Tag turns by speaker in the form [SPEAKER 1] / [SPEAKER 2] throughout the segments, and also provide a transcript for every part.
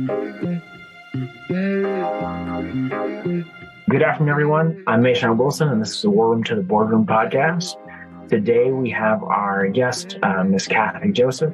[SPEAKER 1] Good afternoon, everyone. I'm Mason Wilson, and this is the War Room to the Boardroom podcast. Today, we have our guest, Ms. Kafi Joseph.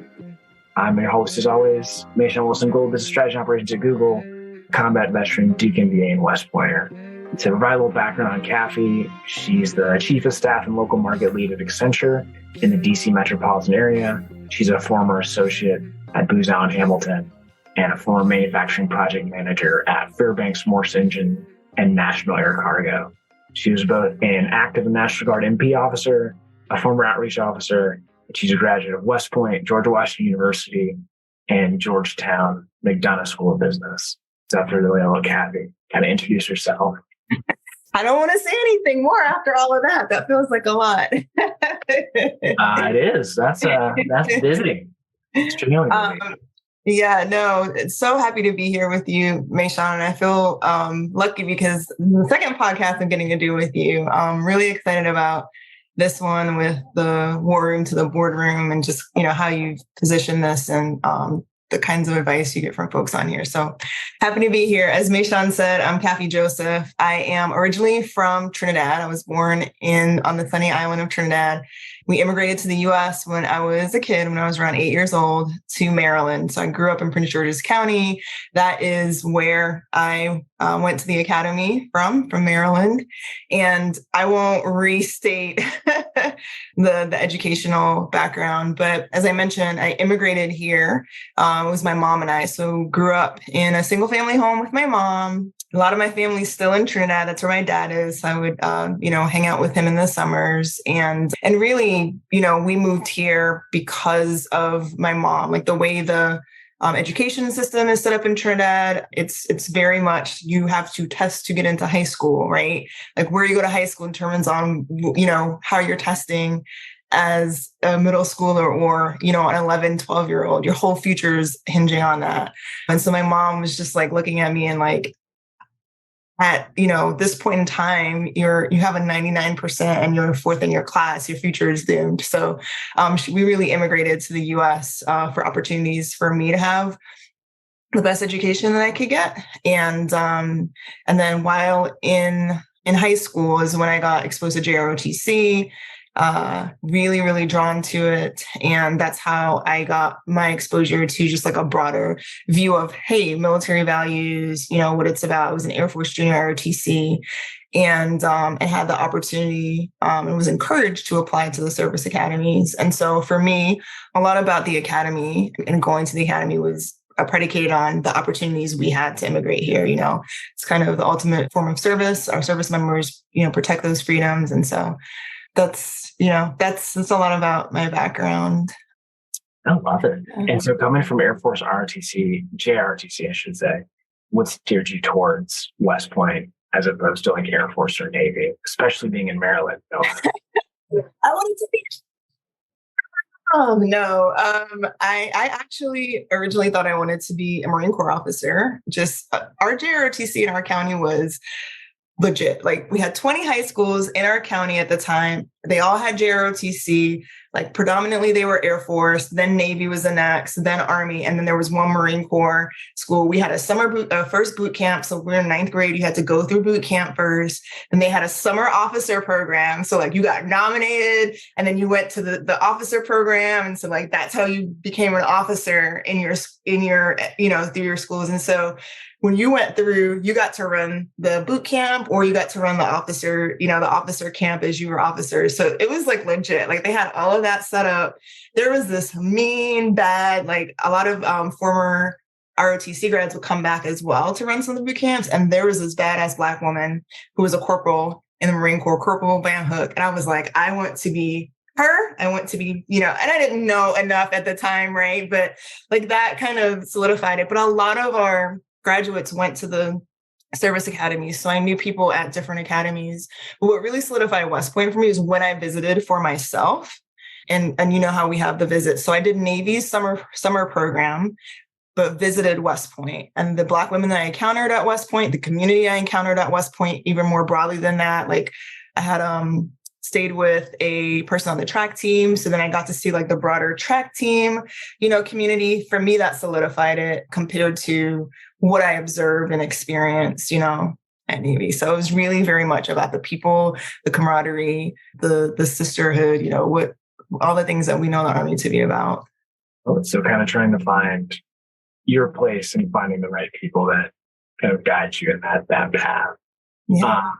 [SPEAKER 1] I'm your host, as always, Mason Wilson, Global Business Strategy and Operations at Google, combat veteran, Duke MBA, and West Pointer. To provide a little background on Kafi, she's the Chief of Staff and Local Market Lead at Accenture in the DC metropolitan area. She's a former associate at Booz, AllenHamilton, and a former manufacturing project manager at Fairbanks, Morse Engine, and National Air Cargo. She was both an active National Guard MP officer, a former outreach officer, and she's a graduate of West Point, George Washington University, and Georgetown McDonoughSchool of Business. So after the little Kafi, kind of introduce herself.
[SPEAKER 2] I don't want to say anything more after all of that. That feels like a lot.
[SPEAKER 1] It is. That's visiting. Extremely visiting.
[SPEAKER 2] Yeah, no, so happy to be here with you, Mason. And I feel lucky because the second podcast I'm getting to do with you. I'm really excited about this one with the War Room to the Boardroom and just, how you've positioned this and the kinds of advice you get from folks on here. So happy to be here. As Mason said, I'm Kafi Joseph. I am originally from Trinidad. I was born on the sunny island of Trinidad. We immigrated to the U.S. when I was a kid, when I was around 8 years old, to Maryland. So I grew up in Prince George's County. That is where I went to the academy from Maryland. And I won't restate the educational background, but as I mentioned, I immigrated here. It was my mom and I. So grew up in a single family home with my mom. A lot of my family's still in Trinidad. That's where my dad is. So I would, hang out with him in the summers. And really, we moved here because of my mom, like the way the education system is set up in Trinidad. It's very much, you have to test to get into high school, right? Like where you go to high school determines on, how you're testing as a middle schooler or, an 11, 12-year-old. Your whole future is hinging on that. And so my mom was just like looking at me and like, at, this point in time, you have a 99% and you're fourth in your class, your future is doomed. So we really immigrated to the US for opportunities for me to have the best education that I could get. And then while in high school is when I got exposed to JROTC, really, really drawn to it. And that's how I got my exposure to just like a broader view of, hey, military values, what it's about. I was an Air Force junior ROTC and had the opportunity and was encouraged to apply to the service academies. And so for me, a lot about the academy and going to the academy was predicated on the opportunities we had to immigrate here. It's kind of the ultimate form of service. Our service members, protect those freedoms. And so that's a lot about my background.
[SPEAKER 1] I love it. And so coming from Air Force JROTC, I should say, what steered you towards West Point as opposed to like Air Force or Navy, especially being in Maryland? No.
[SPEAKER 2] I wanted to be. No. I actually originally thought I wanted to be a Marine Corps officer. Just our JROTC in our county was legit. Like we had 20 high schools in our county at the time. They all had JROTC. Like predominantly they were Air Force, then Navy was the next, then Army, and then there was one Marine Corps school. We had a first boot camp. So we're in ninth grade. You had to go through boot camp first. Then they had a summer officer program. So like you got nominated and then you went to the officer program. And so like that's how you became an officer in your through your schools. And so when you went through, you got to run the boot camp or you got to run the officer camp as you were officers. So it was like legit. Like they had all of that set up. There was this mean, bad, like a lot of former ROTC grads would come back as well to run some of the boot camps. And there was this badass Black woman who was a corporal in the Marine Corps, Corporal Van Hook. And I was like, I want to be her. I want to be, and I didn't know enough at the time, right? But like that kind of solidified it. But a lot of our graduates went to the service academies. So I knew people at different academies. But what really solidified West Point for me is when I visited for myself. And you know how we have the visits. So I did Navy's summer program, but visited West Point. And the Black women that I encountered at West Point, the community I encountered at West Point, even more broadly than that, like I had stayed with a person on the track team. So then I got to see like the broader track team, community. For me, that solidified it compared to what I observed and experienced, at Navy. So it was really very much about the people, the camaraderie, the sisterhood, what all the things that we know the Army to be about.
[SPEAKER 1] So kind of trying to find your place and finding the right people that kind of guide you in that path.
[SPEAKER 2] Yeah.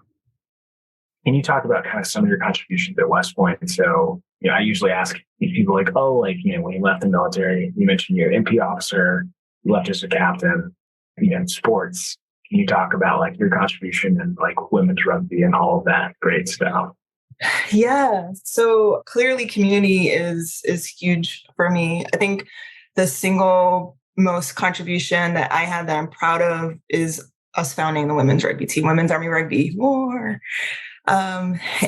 [SPEAKER 1] Can you talk about kind of some of your contributions at West Point? And so, I usually ask people like, when you left the military, you mentioned you're an MP officer, you left as a captain, in sports. Can you talk about like your contribution and like women's rugby and all of that great stuff?
[SPEAKER 2] Yeah. So clearly community is huge for me. I think the single most contribution that I had that I'm proud of is us founding the women's rugby team, Women's Army Rugby. War.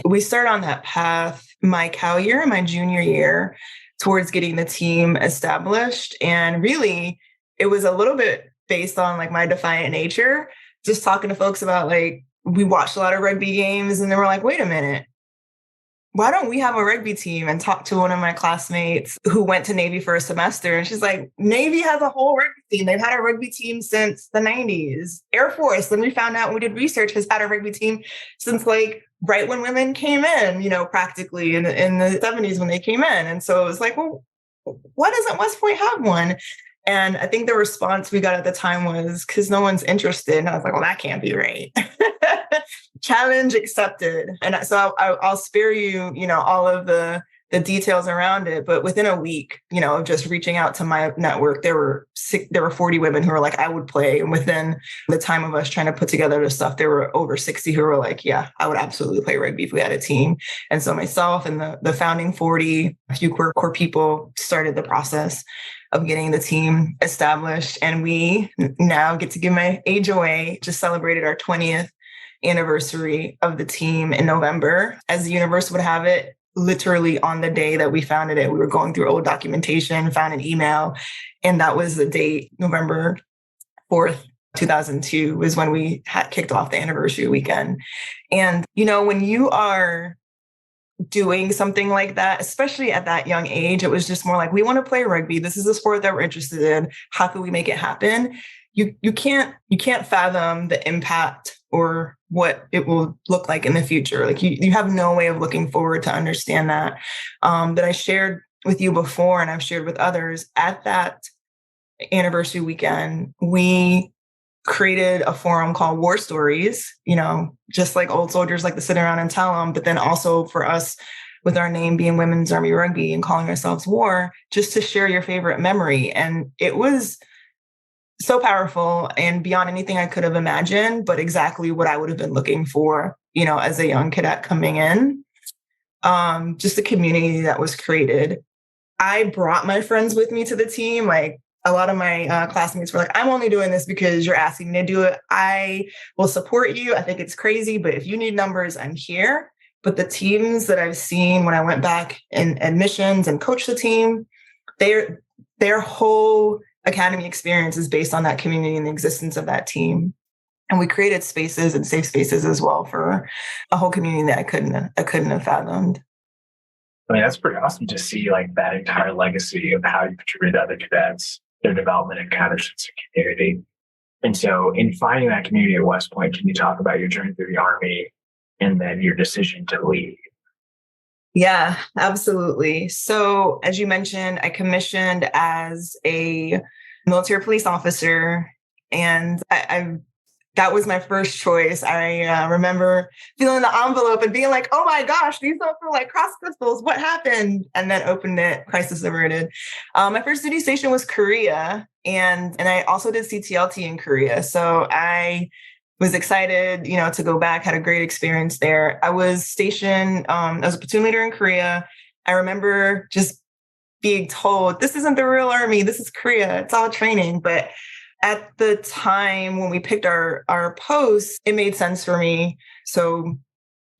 [SPEAKER 2] We started on that path my Cal year, my junior year, towards getting the team established. And really, it was a little bit based on like my defiant nature, just talking to folks about like, we watched a lot of rugby games and they were like, wait a minute, why don't we have a rugby team? And talked to one of my classmates who went to Navy for a semester. And she's like, Navy has a whole rugby team. They've had a rugby team since the 90s. Air Force, then we found out, we did research, has had a rugby team since like right when women came in, practically in the 70s when they came in. And so it was like, well, why doesn't West Point have one? And I think the response we got at the time was because no one's interested. And I was like, well, that can't be right. Challenge accepted. And so I'll spare you, all of the details around it. But within a week, of just reaching out to my network, there were 40 women who were like, I would play. And within the time of us trying to put together the stuff, there were over 60 who were like, yeah, I would absolutely play rugby if we had a team. And so myself and the founding 40, a few core people started the process of getting the team established. And we now get to give my age away, just celebrated our 20th anniversary of the team in November. As the universe would have it, literally on the day that we founded it, we were going through old documentation, found an email, and that was the date, November 4th, 2002 was when we had kicked off the anniversary weekend. And, when you are doing something like that, especially at that young age, it was just more like, we want to play rugby. This is a sport that we're interested in. How can we make it happen? You can't fathom the impact or what it will look like in the future. Like you have no way of looking forward to understand that I shared with you before, and I've shared with others. At that anniversary weekend, we created a forum called War Stories, just like old soldiers like to sit around and tell them, but then also for us with our name being Women's Army Rugby and calling ourselves War, just to share your favorite memory. And it was so powerful and beyond anything I could have imagined, but exactly what I would have been looking for, as a young cadet coming in. Just a community that was created. I brought my friends with me to the team. Like a lot of my classmates were like, I'm only doing this because you're asking me to do it. I will support you. I think it's crazy, but if you need numbers, I'm here. But the teams that I've seen when I went back in admissions and coached the team, their whole academy experience is based on that community and the existence of that team. And we created spaces and safe spaces as well for a whole community that I couldn't have fathomed.
[SPEAKER 1] I mean, that's pretty awesome to see like that entire legacy of how you contributed to other cadets, their development and kind of sense of community. And so in finding that community at West Point, can you talk about your journey through the Army and then your decision to leave?
[SPEAKER 2] Yeah, absolutely. So as you mentioned, I commissioned as a military police officer, and that was my first choice. I remember feeling the envelope and being like, oh my gosh, these don't feel like cross pistols. What happened? And then opened it, crisis averted. My first duty station was Korea, and I also did CTLT in Korea. So I was excited, to go back, had a great experience there. I was stationed, I was a platoon leader in Korea. I remember just being told, this isn't the real Army, this is Korea, it's all training. But at the time when we picked our posts, it made sense for me. So,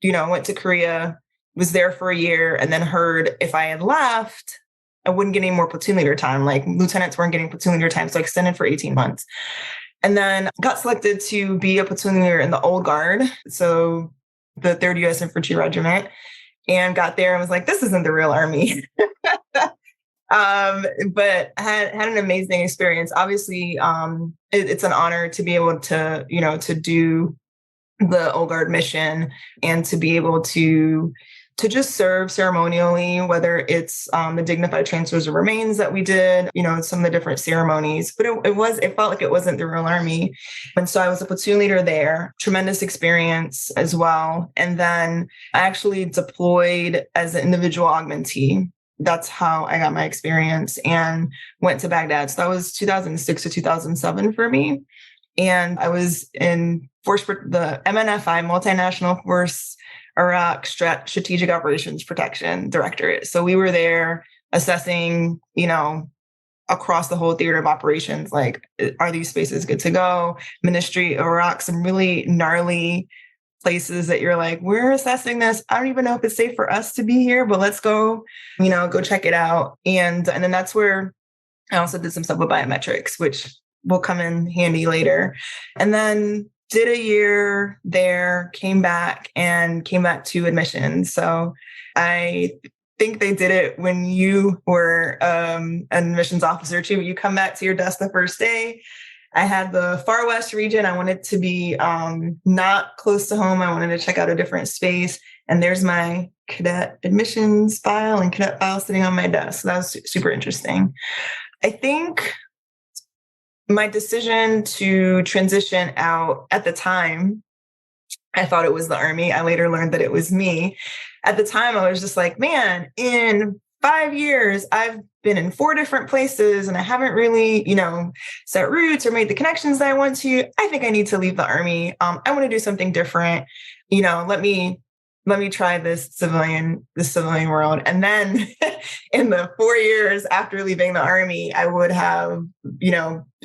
[SPEAKER 2] I went to Korea, was there for a year, and then heard if I had left, I wouldn't get any more platoon leader time. Like lieutenants weren't getting platoon leader time. So I extended for 18 months. And then got selected to be a platoon leader in the Old Guard, so the 3rd U.S. Infantry Regiment. and got there and was like, this isn't the real Army. But had an amazing experience. Obviously, it's an honor to be able to, to do the Old Guard mission and to be able to just serve ceremonially, whether it's the dignified transfers of remains that we did, some of the different ceremonies. But it felt like it wasn't the real Army. And so I was a platoon leader there, tremendous experience as well. And then I actually deployed as an individual augmentee. That's how I got my experience and went to Baghdad. So that was 2006 to 2007 for me. And I was in the MNFI, Multinational Force Iraq Strategic Operations Protection Directorate. So we were there assessing, across the whole theater of operations, like, are these spaces good to go? Ministry of Iraq, some really gnarly places that you're like, we're assessing this. I don't even know if it's safe for us to be here, but let's go, go check it out. And then that's where I also did some stuff with biometrics, which will come in handy later. And then did a year there, came back to admissions. So I think they did it when you were an admissions officer too. You come back to your desk the first day. I had the Far West region. I wanted to be not close to home. I wanted to check out a different space. And there's my cadet admissions file and cadet file sitting on my desk. So that was super interesting. I think my decision to transition out at the time, I thought it was the Army. I later learned that it was me. At the time, I was just like, man, in 5 years, I've been in 4 different places and I haven't really, set roots or made the connections that I want to. I think I need to leave the Army. I want to do something different. Let me try this civilian world. And then in the 4 years after leaving the Army, I would have,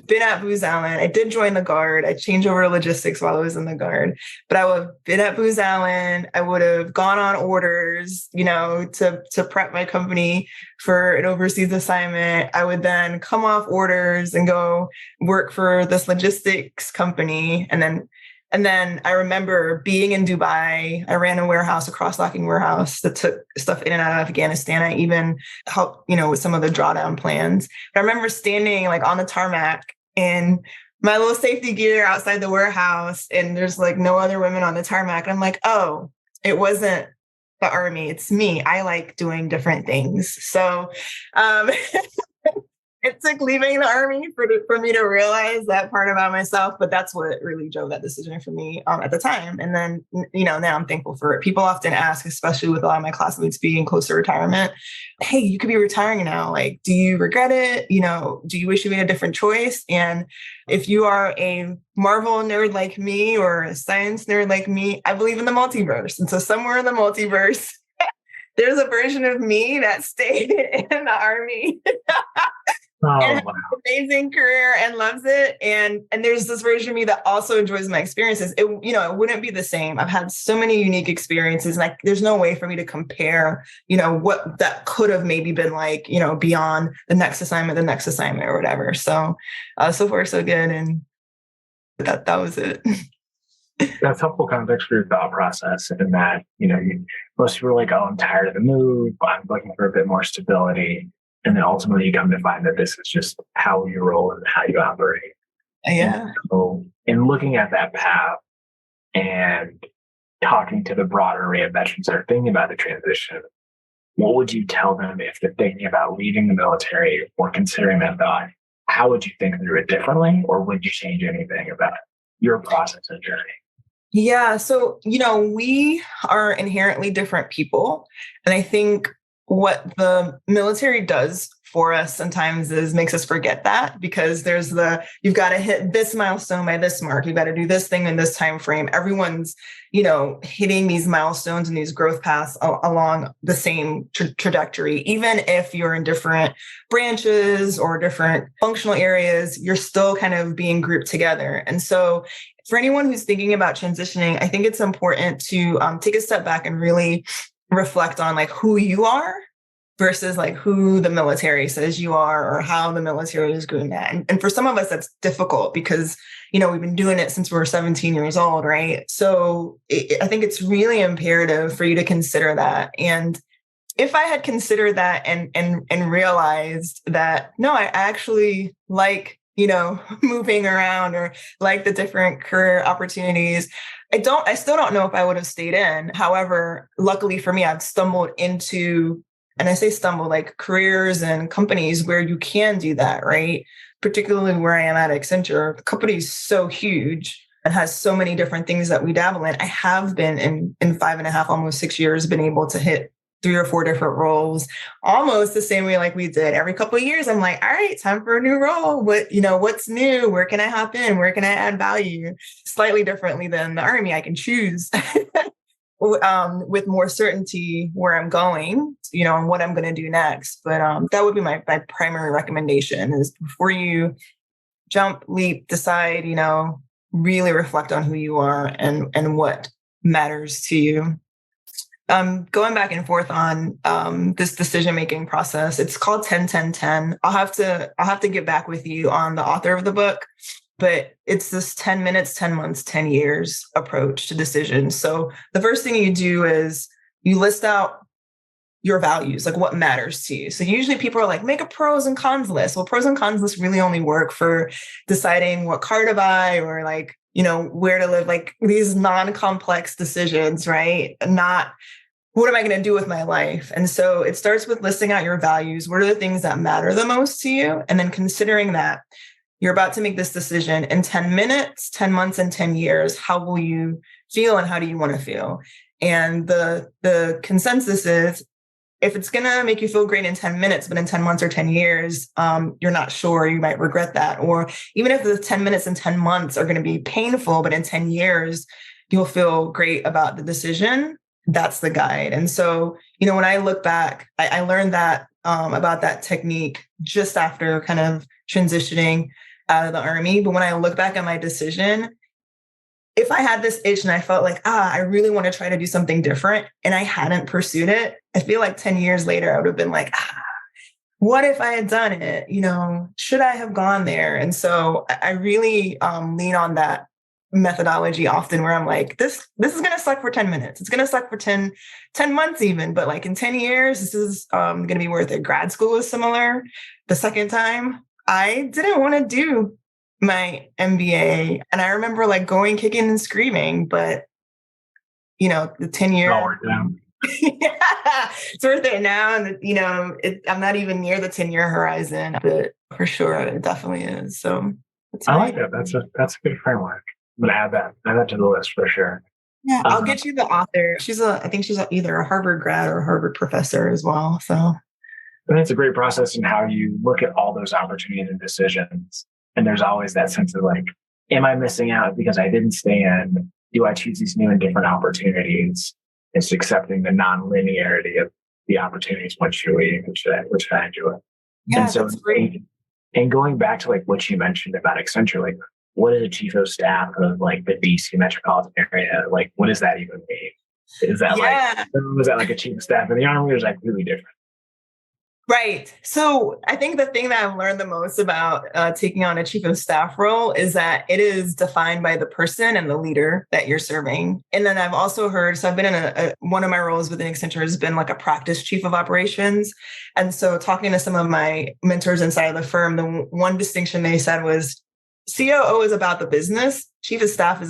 [SPEAKER 2] been at Booz Allen. I did join the Guard. I changed over to logistics while I was in the Guard, but I would have been at Booz Allen. I would have gone on orders, to prep my company for an overseas assignment. I would then come off orders and go work for this logistics company. And then I remember being in Dubai. I ran a cross-docking warehouse that took stuff in and out of Afghanistan. I even helped, with some of the drawdown plans. But I remember standing like on the tarmac in my little safety gear outside the warehouse, and there's like no other women on the tarmac. And I'm like, oh, it wasn't the Army. It's me. I like doing different things. So, it took leaving the Army for me to realize that part about myself, but that's what really drove that decision for me at the time. And then, now I'm thankful for it. People often ask, especially with a lot of my classmates being close to retirement, hey, you could be retiring now. Like, do you regret it? Do you wish you made a different choice? And if you are a Marvel nerd like me or a science nerd like me, I believe in the multiverse. And so somewhere in the multiverse, there's a version of me that stayed in the Army.
[SPEAKER 1] Oh,
[SPEAKER 2] and has
[SPEAKER 1] wow.
[SPEAKER 2] an amazing career and loves it. And there's this version of me that also enjoys my experiences. It wouldn't be the same. I've had so many unique experiences, and there's no way for me to compare, what that could have maybe been like, beyond the next assignment or whatever. So, so far so good. And that was it.
[SPEAKER 1] That's helpful context for your thought process, in that, most people are like, oh, I'm tired of the move. I'm looking for a bit more stability. And then ultimately you come to find that this is just how you roll and how you operate.
[SPEAKER 2] Yeah.
[SPEAKER 1] And so in looking at that path and talking to the broader array of veterans that are thinking about the transition, what would you tell them if they're thinking about leaving the military or considering that thought? How would you think through it differently, or would you change anything about your process and journey?
[SPEAKER 2] Yeah. So, we are inherently different people. And I think what the military does for us sometimes is makes us forget that, because you've got to hit this milestone by this mark. You've got to do this thing in this time frame. Everyone's, hitting these milestones and these growth paths along the same trajectory. Even if you're in different branches or different functional areas, you're still kind of being grouped together. And so for anyone who's thinking about transitioning, I think it's important to take a step back and really reflect on like who you are versus like who the military says you are or how the military is doing that. And for some of us, that's difficult because, we've been doing it since we were 17 years old, right? So I think it's really imperative for you to consider that. And if I had considered that and realized that, no, I actually like, moving around or like the different career opportunities, I still don't know if I would have stayed in. However, luckily for me, I've stumbled into, and I say stumble, like careers and companies where you can do that, right? Particularly where I am at Accenture, the company is so huge and has so many different things that we dabble in. I have been in 5.5, almost 6 years, been able to hit 3 or 4 different roles, almost the same way like we did. Every couple of years, I'm like, all right, time for a new role. What's new? Where can I hop in? Where can I add value? Slightly differently than the Army, I can choose with more certainty where I'm going, and what I'm going to do next. But that would be my primary recommendation is before you jump, leap, decide, really reflect on who you are and what matters to you. Going back and forth on this decision-making process, it's called 10-10-10. I'll have to get back with you on the author of the book, but it's this 10 minutes, 10 months, 10 years approach to decisions. So the first thing you do is you list out your values, like what matters to you. So usually people are like, make a pros and cons list. Well, pros and cons lists really only work for deciding what car to buy or like, where to live, like these non-complex decisions, right? Not what am I going to do with my life? And so it starts with listing out your values. What are the things that matter the most to you? And then considering that you're about to make this decision in 10 minutes, 10 months, and 10 years, how will you feel and how do you want to feel? And the consensus is if it's going to make you feel great in 10 minutes, but in 10 months or 10 years, you're not sure, you might regret that. Or even if the 10 minutes and 10 months are going to be painful, but in 10 years, you'll feel great about the decision. That's the guide. And so, when I look back, I learned that about that technique just after kind of transitioning out of the Army. But when I look back at my decision, if I had this itch and I felt like, I really want to try to do something different and I hadn't pursued it, I feel like 10 years later, I would have been like, what if I had done it? Should I have gone there? And so I really lean on that methodology often where I'm like, this is going to suck for 10 minutes. It's going to suck for 10 months even, but like in 10 years, this is going to be worth it. Grad school was similar. The second time, I didn't want to do my MBA. And I remember like going, kicking and screaming, but the 10 year, yeah, it's worth it now. And I'm not even near the 10-year horizon, but for sure, it definitely is. So
[SPEAKER 1] I like that. That's a good framework. I'm going to add that to the list for sure.
[SPEAKER 2] Yeah, I'll get you the author. I think she's either a Harvard grad or a Harvard professor as well. So
[SPEAKER 1] I think it's a great process in how you look at all those opportunities and decisions. And there's always that sense of like, am I missing out because I didn't stay in? Do I choose these new and different opportunities? It's accepting the non-linearity of the opportunities once you leave, which I enjoy.
[SPEAKER 2] Yeah,
[SPEAKER 1] and so
[SPEAKER 2] that's great.
[SPEAKER 1] And going back to like what you mentioned about Accenture, like what is a chief of staff of like the DC metropolitan area? Like, what does that even mean? Is that like a chief of staff in the Army or is that really different?
[SPEAKER 2] Right. So I think the thing that I've learned the most about taking on a chief of staff role is that it is defined by the person and the leader that you're serving. And then I've also heard, so I've been in one of my roles within Accenture has been like a practice chief of operations. And so talking to some of my mentors inside of the firm, the one distinction they said was COO is about the business. Chief of staff is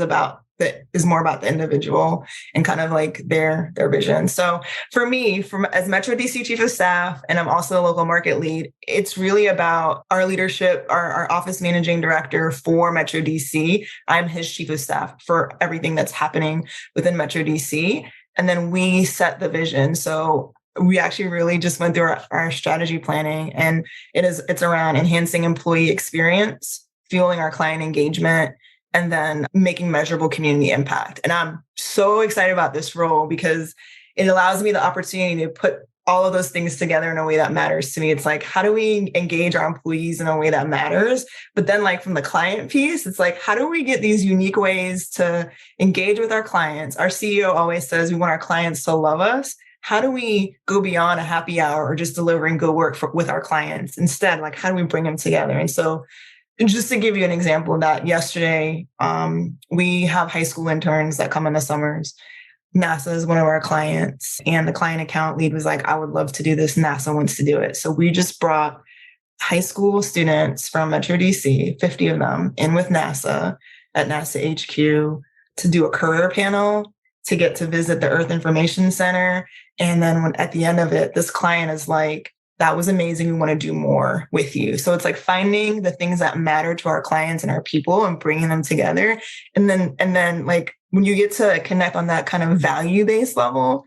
[SPEAKER 2] more about the individual and kind of like their vision. So for me, as Metro DC Chief of Staff, and I'm also a local market lead, it's really about our leadership, our office managing director for Metro DC. I'm his Chief of Staff for everything that's happening within Metro DC. And then we set the vision. So we actually really just went through our strategy planning, and it's around enhancing employee experience, fueling our client engagement, and then making measurable community impact. And I'm so excited about this role because it allows me the opportunity to put all of those things together in a way that matters to me. It's like, how do we engage our employees in a way that matters? But then like from the client piece, it's like, how do we get these unique ways to engage with our clients? Our CEO always says we want our clients to love us. how do we go beyond a happy hour or just delivering good work with our clients? Instead, like, how do we bring them together? And so just to give you an example of that, yesterday, we have high school interns that come in the summers. NASA is one of our clients, and the client account lead was like, I would love to do this. NASA wants to do it. So we just brought high school students from Metro DC, 50 of them, in with NASA at NASA HQ to do a career panel, to get to visit the Earth Information Center. And then at the end of it, this client is like, that was amazing. We want to do more with you. So it's like finding the things that matter to our clients and our people and bringing them together. And then like when you get to connect on that kind of value-based level,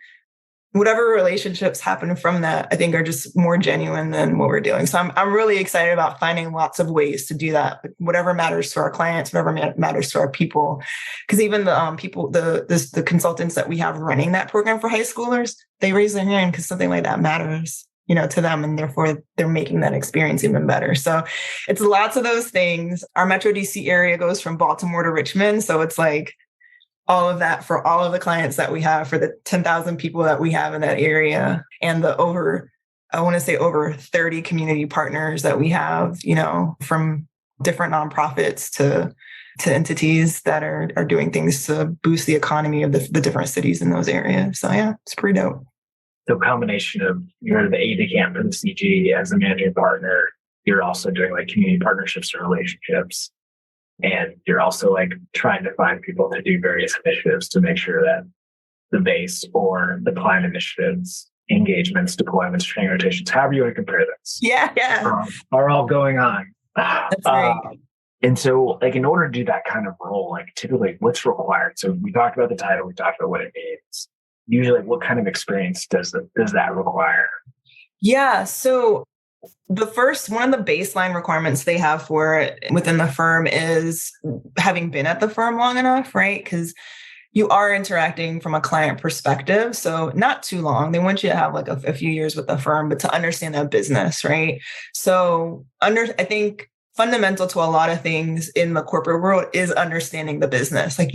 [SPEAKER 2] whatever relationships happen from that, I think are just more genuine than what we're doing. So I'm really excited about finding lots of ways to do that. Whatever matters to our clients, whatever matters to our people. Because even the consultants that we have running that program for high schoolers, they raise their hand because something like that matters, to them, and therefore they're making that experience even better. So it's lots of those things. Our Metro DC area goes from Baltimore to Richmond, so it's like all of that for all of the clients that we have, for the 10,000 people that we have in that area, and the over 30 community partners that we have, from different nonprofits to entities that are doing things to boost the economy of the different cities in those areas. So yeah, it's pretty dope.
[SPEAKER 1] The combination of you're the aide de camp for the CG as a managing partner, you're also doing like community partnerships and relationships. And you're also like trying to find people to do various initiatives to make sure that the base or the client initiatives, engagements, deployments, training rotations, however you want to compare this.
[SPEAKER 2] Yeah.
[SPEAKER 1] Are all going on.
[SPEAKER 2] That's right.
[SPEAKER 1] And so like in order to do that kind of role, like typically what's required? So we talked about the title, we talked about what it means. Usually what kind of experience does that require?
[SPEAKER 2] Yeah. So one of the baseline requirements they have for it within the firm is having been at the firm long enough, right? Because you are interacting from a client perspective. So not too long. They want you to have like a few years with the firm, but to understand that business, right? So I think fundamental to a lot of things in the corporate world is understanding the business. Like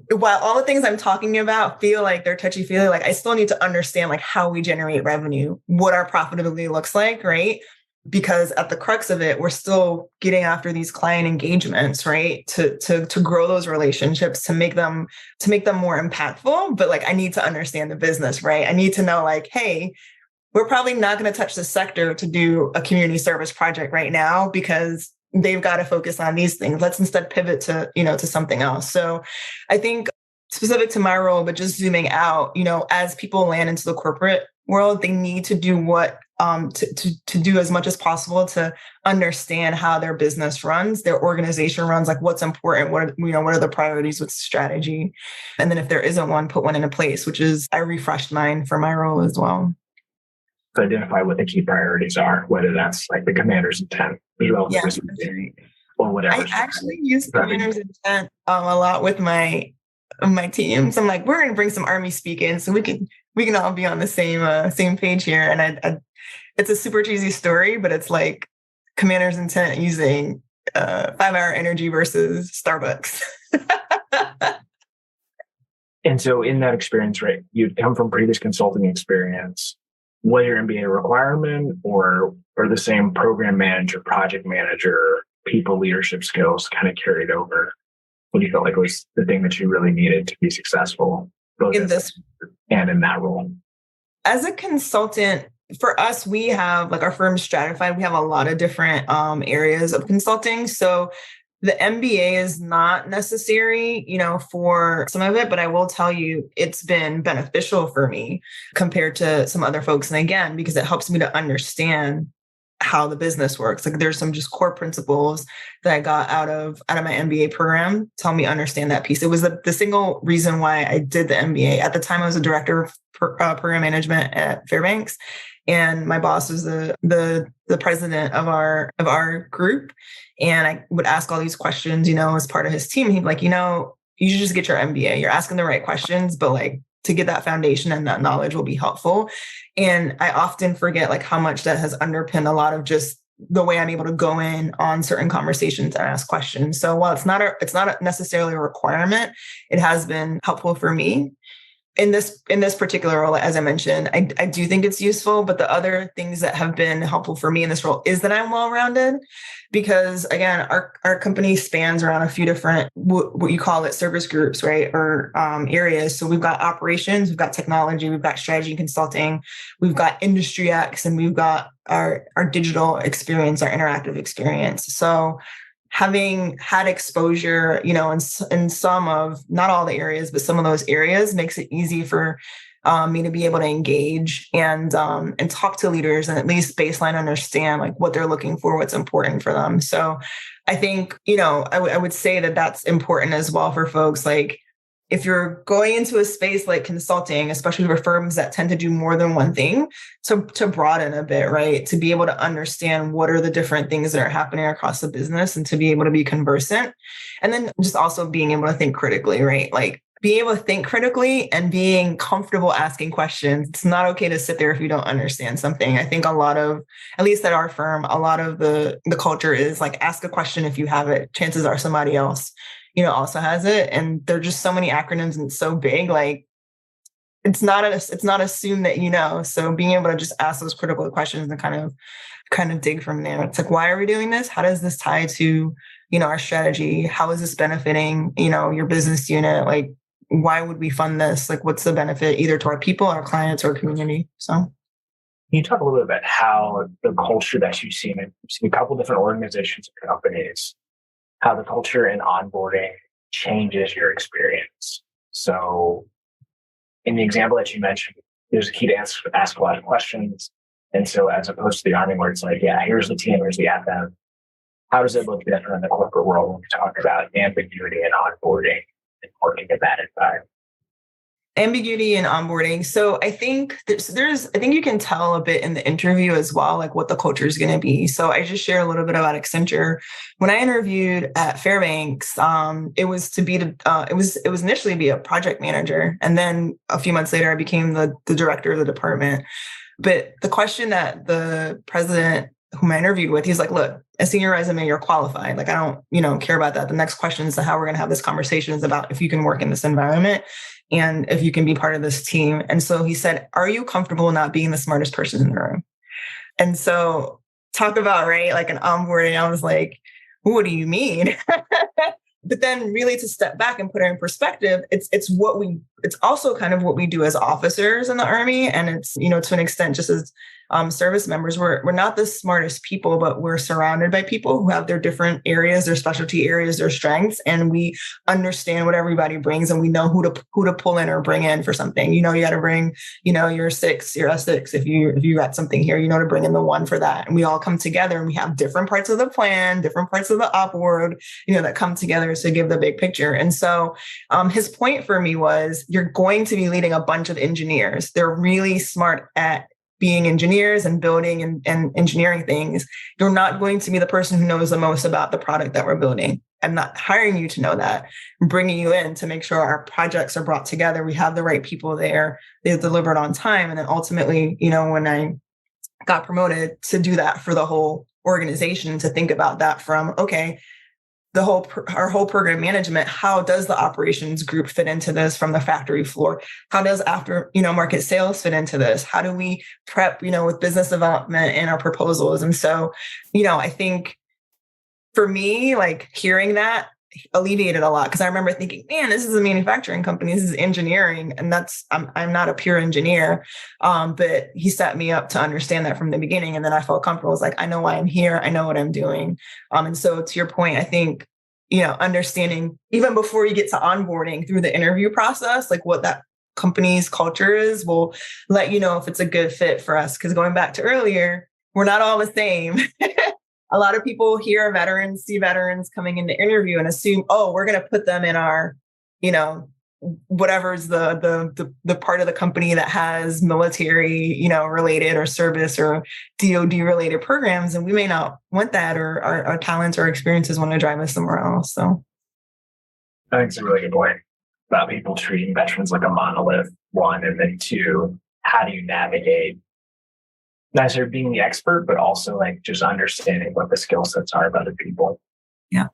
[SPEAKER 2] while all the things I'm talking about feel like they're touchy-feely, like I still need to understand like how we generate revenue, what our profitability looks like, right? Because at the crux of it, we're still getting after these client engagements, right? To grow those relationships, to make them more impactful. But like I need to understand the business, right? I need to know like, hey, we're probably not going to touch the sector to do a community service project right now because they've got to focus on these things. Let's instead pivot to something else. So I think specific to my role, but just zooming out, as people land into the corporate world, they need to do to do as much as possible to understand how their business runs, their organization runs, like what's important, what are the priorities, what's the strategy. And then if there isn't one, put one into place, which is I refreshed mine for my role as well.
[SPEAKER 1] To identify what the key priorities are, whether that's like the commander's intent, or whatever.
[SPEAKER 2] I actually use commander's intent a lot with my teams. I'm like, we're going to bring some Army speak in so we can all be on the same page here. And it's a super cheesy story, but it's like commander's intent using 5-hour energy versus Starbucks.
[SPEAKER 1] And so in that experience, right, you'd come from previous consulting experience. Was your MBA requirement or the same program manager, project manager, people leadership skills kind of carried over? What do you feel like was the thing that you really needed to be successful both in this and in that role?
[SPEAKER 2] As a consultant, for us, we have like our firm stratified. We have a lot of different areas of consulting. So the MBA is not necessary, for some of it, but I will tell you it's been beneficial for me compared to some other folks. And again, because it helps me to understand how the business works. Like there's some just core principles that I got out of my MBA program to help me understand that piece. It was the single reason why I did the MBA. At the time, I was a director of program management at Fairbanks. And my boss was the president of our group. And I would ask all these questions, as part of his team. He'd like, you should just get your MBA. You're asking the right questions, but like to get that foundation and that knowledge will be helpful. And I often forget like how much that has underpinned a lot of just the way I'm able to go in on certain conversations and ask questions. So while it's not necessarily a requirement, it has been helpful for me. in this particular role, as I mentioned, I do think it's useful, but the other things that have been helpful for me in this role is that I'm well-rounded, because again, our company spans around a few different, what you call it, service groups, right? Or areas. So we've got operations, we've got technology, we've got strategy and consulting, we've got industry X, and we've got our digital experience, our interactive experience. So having had exposure, in some of, not all the areas, but some of those areas makes it easy for me to be able to engage and talk to leaders and at least baseline understand like what they're looking for, what's important for them. So I think, I would say that that's important as well for folks. Like if you're going into a space like consulting, especially for firms that tend to do more than one thing, to broaden a bit, right? To be able to understand what are the different things that are happening across the business and to be able to be conversant. And then just also being able to think critically, right? Like being able to think critically and being comfortable asking questions. It's not okay to sit there if you don't understand something. I think a lot of, at least at our firm, a lot of the culture is like, ask a question if you have it. Chances are somebody else also has it. And there are just so many acronyms and it's so big, like it's not assumed that So being able to just ask those critical questions and kind of dig from there. It's like, why are we doing this? How does this tie to, our strategy? How is this benefiting, your business unit? Like, why would we fund this? Like, what's the benefit either to our people, our clients, or community? So
[SPEAKER 1] can you talk a little bit about how the culture that you've seen a couple different organizations and companies, how the culture and onboarding changes your experience? So in the example that you mentioned, there's a key to ask a lot of questions. And so as opposed to the Army where it's like, yeah, here's the team, here's the FM. How does it look different in the corporate world when we talk about ambiguity and onboarding and working in that environment?
[SPEAKER 2] Ambiguity and onboarding. So I think I think you can tell a bit in the interview as well, like what the culture is going to be. So I just share a little bit about Accenture. When I interviewed at Fairbanks, it was initially to be a project manager. And then a few months later, I became the director of the department. But the question that the president whom I interviewed with, he's like, look, I see your resume, you're qualified. Like, I don't, care about that. The next question is how we're going to have this conversation is about if you can work in this environment and if you can be part of this team. And so he said, are you comfortable not being the smartest person in the room? And so talk about, right, like an onboarding. I was like, what do you mean? But then really to step back and put it in perspective, it's also kind of what we do as officers in the Army. And it's, to an extent, just as service members, we're not the smartest people, but we're surrounded by people who have their different areas, their specialty areas, their strengths, and we understand what everybody brings, and we know who to pull in or bring in for something. You got to bring, your six, your S6. If you got something here, to bring in the one for that, and we all come together, and we have different parts of the plan, different parts of the op board, that come together to give the big picture. And so, his point for me was, you're going to be leading a bunch of engineers. They're really smart at being engineers and building and engineering things. You're not going to be the person who knows the most about the product that we're building. I'm not hiring you to know that. I'm bringing you in to make sure our projects are brought together. We have the right people there. They're delivered on time. And then ultimately, when I got promoted, to do that for the whole organization, to think about that from, okay, our whole program management, how does the operations group fit into this from the factory floor? How does market sales fit into this? How do we prep, with business development and our proposals? And so, I think for me, like hearing that alleviated a lot, because I remember thinking, man, this is a manufacturing company, this is engineering, and I'm not a pure engineer. But he set me up to understand that from the beginning, and then I felt comfortable. I was like, I know why I'm here, I know what I'm doing. And so to your point, I think understanding even before you get to onboarding through the interview process, like what that company's culture is, will let you know if it's a good fit for us. Because going back to earlier, we're not all the same. A lot of people hear veterans, see veterans coming in to interview and assume, oh, we're going to put them in our, whatever's the part of the company that has military, related or service or DoD related programs. And we may not want that, or our talents or experiences want to drive us somewhere else. So
[SPEAKER 1] I think it's a really good point about people treating veterans like a monolith, one, and then two, how do you navigate not necessarily being the expert, but also like just understanding what the skill sets are of other people.
[SPEAKER 2] Yeah.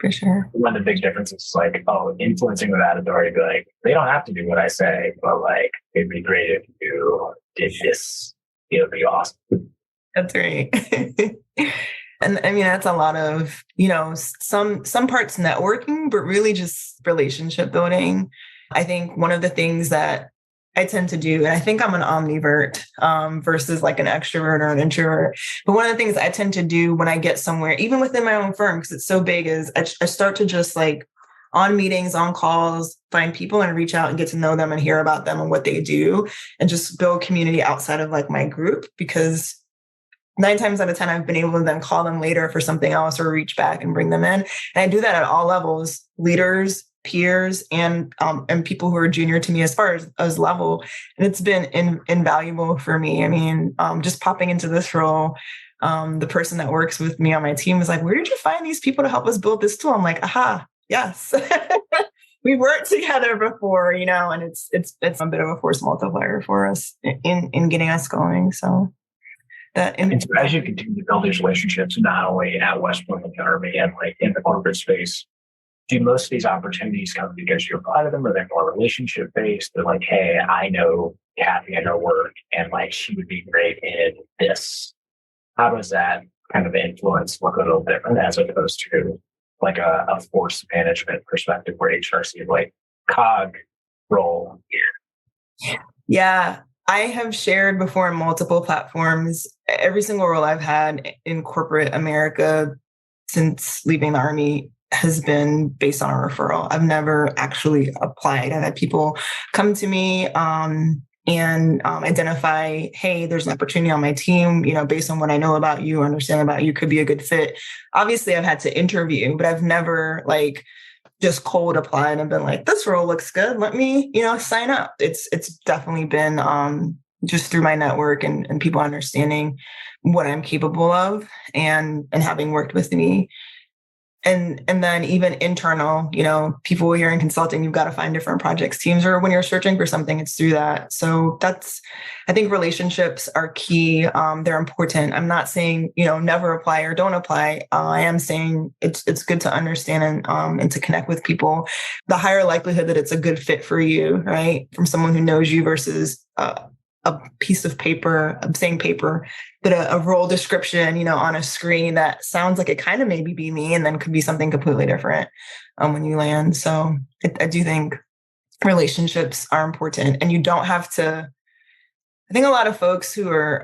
[SPEAKER 2] For sure.
[SPEAKER 1] One of the big differences is like, oh, influencing without authority, be like, they don't have to do what I say, but like, it'd be great if you did this. It would be awesome.
[SPEAKER 2] That's right. And I mean, that's a lot of, some parts networking, but really just relationship building. I think one of the things that I tend to do, and I think I'm an omnivert versus like an extrovert or an introvert. But one of the things I tend to do when I get somewhere, even within my own firm, because it's so big, is I start to just like on meetings, on calls, find people and reach out and get to know them and hear about them and what they do and just build community outside of like my group, because 9 times out of 10, I've been able to then call them later for something else or reach back and bring them in. And I do that at all levels, leaders, peers, and people who are junior to me as far as level. And it's been invaluable for me. I mean, just popping into this role, the person that works with me on my team was like, where did you find these people to help us build this tool? I'm like, aha, yes. We worked together before, and it's a bit of a force multiplier for us in getting us going. So
[SPEAKER 1] and so as you continue to build these relationships, not only at West Point and the Army and like in the corporate space, do most of these opportunities come because you apply to them, or they're more relationship based? They're like, hey, I know Kafi and her work, and like she would be great in this. How does that kind of influence look a little different as opposed to like a force management perspective where HRC is like cog role here?
[SPEAKER 2] Yeah. I have shared before on multiple platforms, every single role I've had in corporate America since leaving the Army has been based on a referral. I've never actually applied. I've had people come to me and identify, hey, there's an opportunity on my team, based on what I know about you, understand about you, could be a good fit. Obviously, I've had to interview, but I've never just cold applied and been like, this role looks good. Let me, sign up. It's definitely been just through my network and people understanding what I'm capable of and having worked with me. And then even internal, people here in consulting, you've got to find different projects, teams, or when you're searching for something, it's through that. So I think relationships are key. They're important. I'm not saying, never apply or don't apply. I am saying it's good to understand and to connect with people. The higher likelihood that it's a good fit for you, right? From someone who knows you versus a piece of paper, I'm saying paper, but a role description, on a screen that sounds like it kind of maybe be me and then could be something completely different when you land. So I do think relationships are important, and you don't have to. I think a lot of folks who are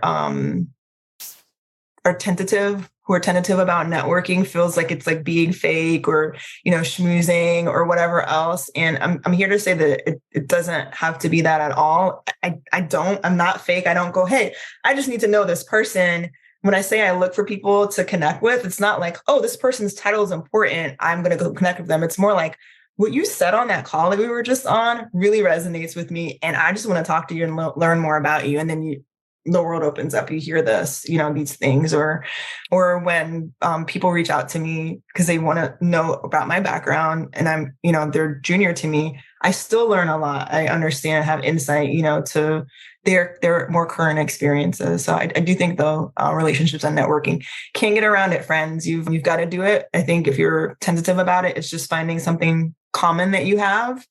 [SPEAKER 2] tentative about networking feels like it's like being fake or, schmoozing or whatever else. And I'm here to say that it doesn't have to be that at all. I'm not fake. I don't go, hey, I just need to know this person. When I say I look for people to connect with, it's not like, oh, this person's title is important, I'm going to go connect with them. It's more like, what you said on that call that we were just on really resonates with me. And I just want to talk to you and learn more about you. And then the world opens up, you hear this, these things, or when people reach out to me because they want to know about my background and I'm, they're junior to me, I still learn a lot. I understand, have insight, to their more current experiences. So I do think though, relationships and networking can get around it, friends. You've got to do it. I think if you're tentative about it, it's just finding something common that you have,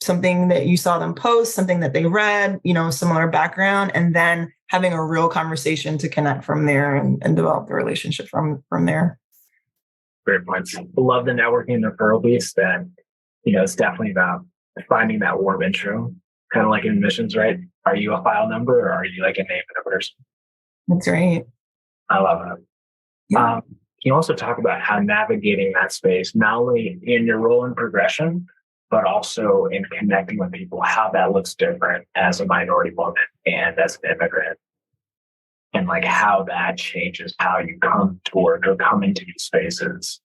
[SPEAKER 2] something that you saw them post, something that they read, similar background, and then having a real conversation to connect from there and develop the relationship from there.
[SPEAKER 1] Great points. Love the networking and referral piece. Then, it's definitely about finding that warm intro, kind of like in admissions, right? Are you a file number or are you like a name and a person?
[SPEAKER 2] That's right.
[SPEAKER 1] I love that. Yeah. Can you also talk about how navigating that space, not only in your role and progression, but also in connecting with people, how that looks different as a minority woman and as an immigrant, and like how that changes how you come to work or come into these spaces,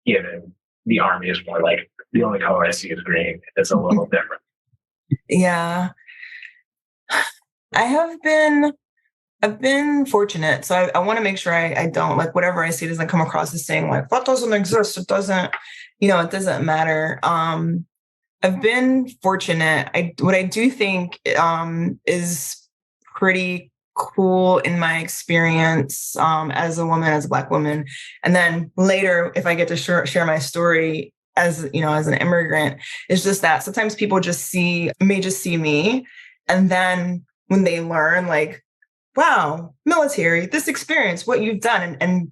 [SPEAKER 1] given the Army is more like the only color I see is green. It's a little different.
[SPEAKER 2] Yeah. I've been fortunate. So I want to make sure I don't, like, whatever I see doesn't come across as saying like, that doesn't exist. It doesn't, it doesn't matter. I've been fortunate. What I do think is pretty cool in my experience as a woman, as a Black woman. And then later, if I get to share my story as, as an immigrant, it's just that sometimes people may just see me. And then when they learn, like, wow, military, this experience, what you've done. And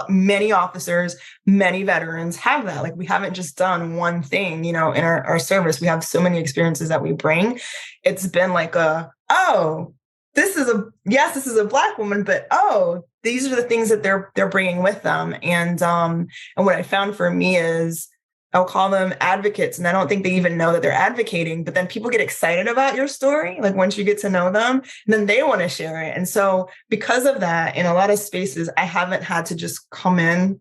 [SPEAKER 2] many officers, many veterans have that. Like, we haven't just done one thing, in our service. We have so many experiences that we bring. It's been like this is a Black woman, but these are the things that they're bringing with them. And what I found for me is, I'll call them advocates, and I don't think they even know that they're advocating, but then people get excited about your story. Like, once you get to know them, and then they want to share it. And so because of that, in a lot of spaces, I haven't had to just come in,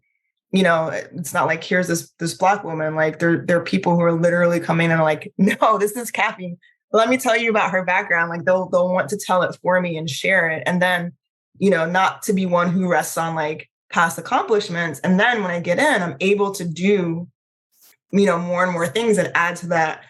[SPEAKER 2] it's not like, here's this Black woman. Like, there are people who are literally coming and like, no, this is Kafi. Let me tell you about her background. Like, they'll want to tell it for me and share it. And then, not to be one who rests on like past accomplishments. And then when I get in, I'm able to do more and more things that add to that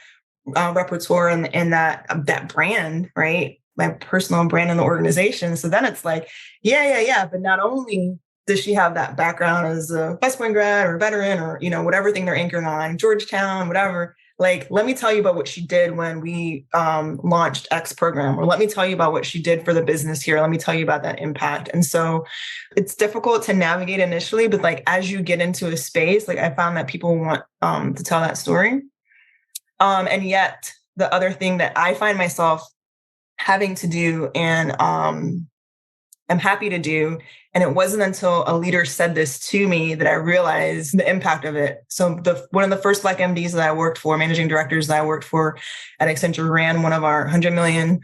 [SPEAKER 2] repertoire and that brand, right? My personal brand in the organization. So then it's like, yeah. But not only does she have that background as a West Point grad or veteran or, whatever thing they're anchoring on, Georgetown, whatever. Like, let me tell you about what she did when we launched X program, or let me tell you about what she did for the business here. Let me tell you about that impact. And so it's difficult to navigate initially, but like, as you get into a space, like, I found that people want to tell that story. And yet the other thing that I find myself having to do, and I'm happy to do, and it wasn't until a leader said this to me that I realized the impact of it. So one of the first Black MDs that I worked for, managing directors that I worked for at Accenture, ran one of our $100 million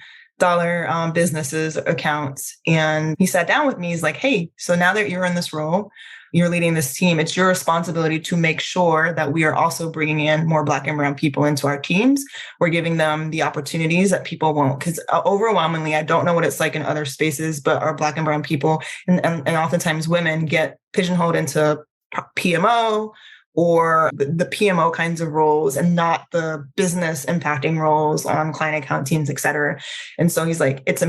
[SPEAKER 2] businesses accounts. And he sat down with me. He's like, hey, so now that you're in this role, you're leading this team, it's your responsibility to make sure that we are also bringing in more Black and brown people into our teams. We're giving them the opportunities that people won't. Because overwhelmingly, I don't know what it's like in other spaces, but our Black and brown people and oftentimes women get pigeonholed into PMO or the PMO kinds of roles and not the business impacting roles on client account teams, et cetera. And so he's like, it's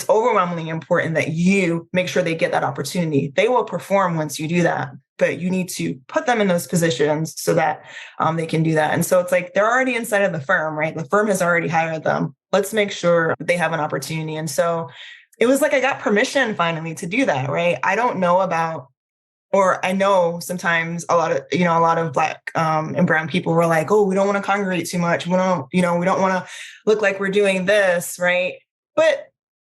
[SPEAKER 2] overwhelmingly important that you make sure they get that opportunity. They will perform once you do that, but you need to put them in those positions so that they can do that. And so it's like, they're already inside of the firm, right? The firm has already hired them. Let's make sure that they have an opportunity. And so it was like, I got permission finally to do that, right? I don't know about, or I know sometimes a lot of Black and brown people were like, oh, we don't want to congregate too much. We don't want to look like we're doing this, right? But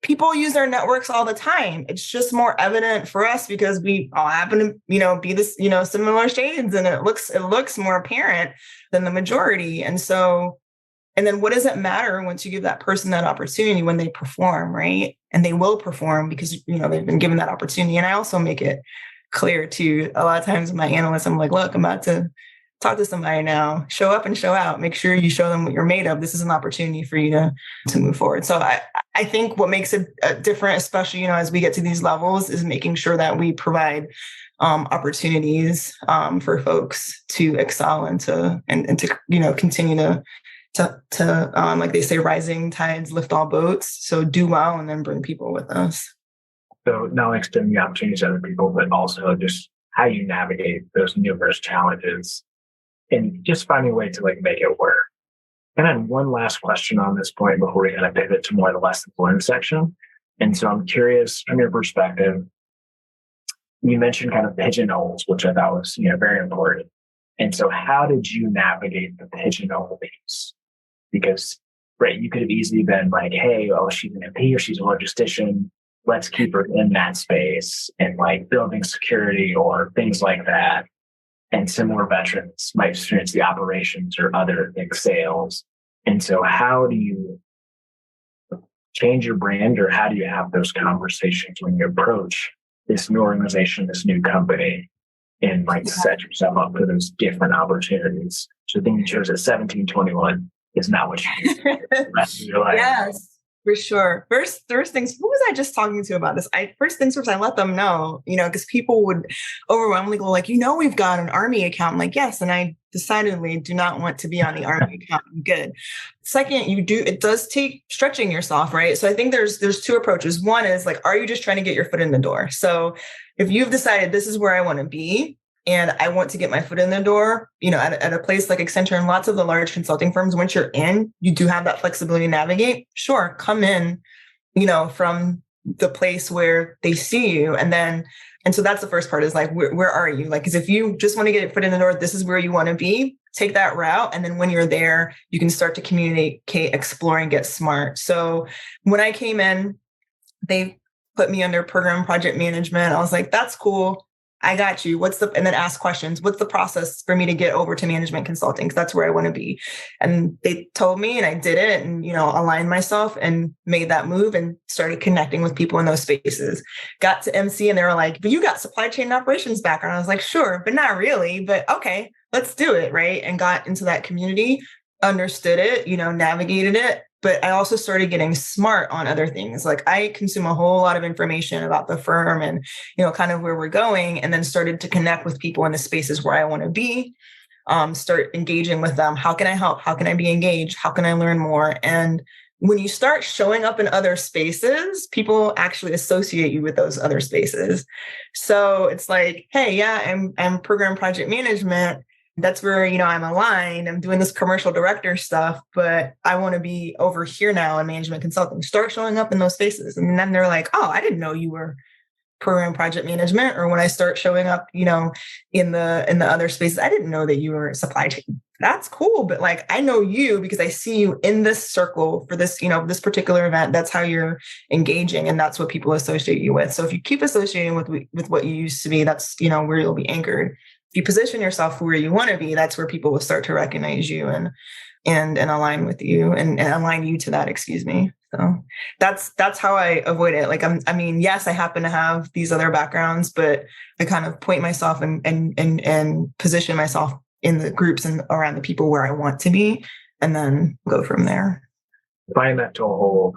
[SPEAKER 2] people use their networks all the time. It's just more evident for us because we all happen to, be this, similar shades, and it looks more apparent than the majority. And so, and then what does it matter once you give that person that opportunity when they perform, right? And they will perform because, they've been given that opportunity. And I also make it clear to a lot of times my analysts, I'm like, look, I'm about to talk to somebody now. Show up and show out. Make sure you show them what you're made of. This is an opportunity for you to move forward. So I think what makes it different, especially, as we get to these levels, is making sure that we provide opportunities for folks to excel and to continue to like they say, rising tides lift all boats. So do well and then bring people with us.
[SPEAKER 1] So not only extending the opportunities to other people, but also just how you navigate those numerous challenges and just finding a way to like make it work. And then one last question on this point before we kind of pivot to more of the lessons learned section. And so I'm curious from your perspective, you mentioned kind of pigeonholes, which I thought was, very important. And so how did you navigate the pigeonhole piece? Because, right, you could have easily been like, hey, she's an MP or she's a logistician. Let's keep her in that space and like building security or things like that. And similar veterans might experience the operations or other like sales. And so how do you change your brand, or how do you have those conversations when you approach this new organization, this new company, and like set yourself up for those different opportunities? So the thing you chose at 1721 is not what you do.
[SPEAKER 2] Yes. For sure. First things, who was I just talking to about this? First things first, I let them know, because people would overwhelmingly go like, we've got an Army account. I'm like, yes. And I decidedly do not want to be on the Army account. I'm good. Second, it does take stretching yourself, right? So I think there's two approaches. One is like, are you just trying to get your foot in the door? So if you've decided this is where I want to be, and I want to get my foot in the door, at a place like Accenture and lots of the large consulting firms, once you're in, you do have that flexibility to navigate. Sure, come in, from the place where they see you. And so that's the first part is like, where are you? Like, because if you just want to get your foot in the door, this is where you want to be, take that route. And then when you're there, you can start to communicate, explore, and get smart. So when I came in, they put me under program project management. I was like, that's cool. I got you. And then ask questions. What's the process for me to get over to management consulting? Because that's where I want to be. And they told me and I did it and, aligned myself and made that move and started connecting with people in those spaces. Got to MC and they were like, but you got supply chain and operations background. I was like, sure, but not really, but okay, let's do it. Right. And got into that community, understood it, navigated it. But I also started getting smart on other things. Like I consume a whole lot of information about the firm and, kind of where we're going, and then started to connect with people in the spaces where I want to be, start engaging with them. How can I help? How can I be engaged? How can I learn more? And when you start showing up in other spaces, people actually associate you with those other spaces. So it's like, hey, yeah, I'm program project management. That's where, I'm aligned. I'm doing this commercial director stuff, but I want to be over here now in management consulting. Start showing up in those spaces. And then they're like, oh, I didn't know you were program project management. Or when I start showing up, in the other spaces, I didn't know that you were supply chain. That's cool. But like, I know you because I see you in this circle for this, this particular event. That's how you're engaging. And that's what people associate you with. So if you keep associating with what you used to be, that's, where you'll be anchored. If you position yourself where you want to be, that's where people will start to recognize you and align with you and align you to that, excuse me. So that's how I avoid it. Like, yes, I happen to have these other backgrounds, but I kind of point myself and position myself in the groups and around the people where I want to be, and then go from there.
[SPEAKER 1] Find that to a whole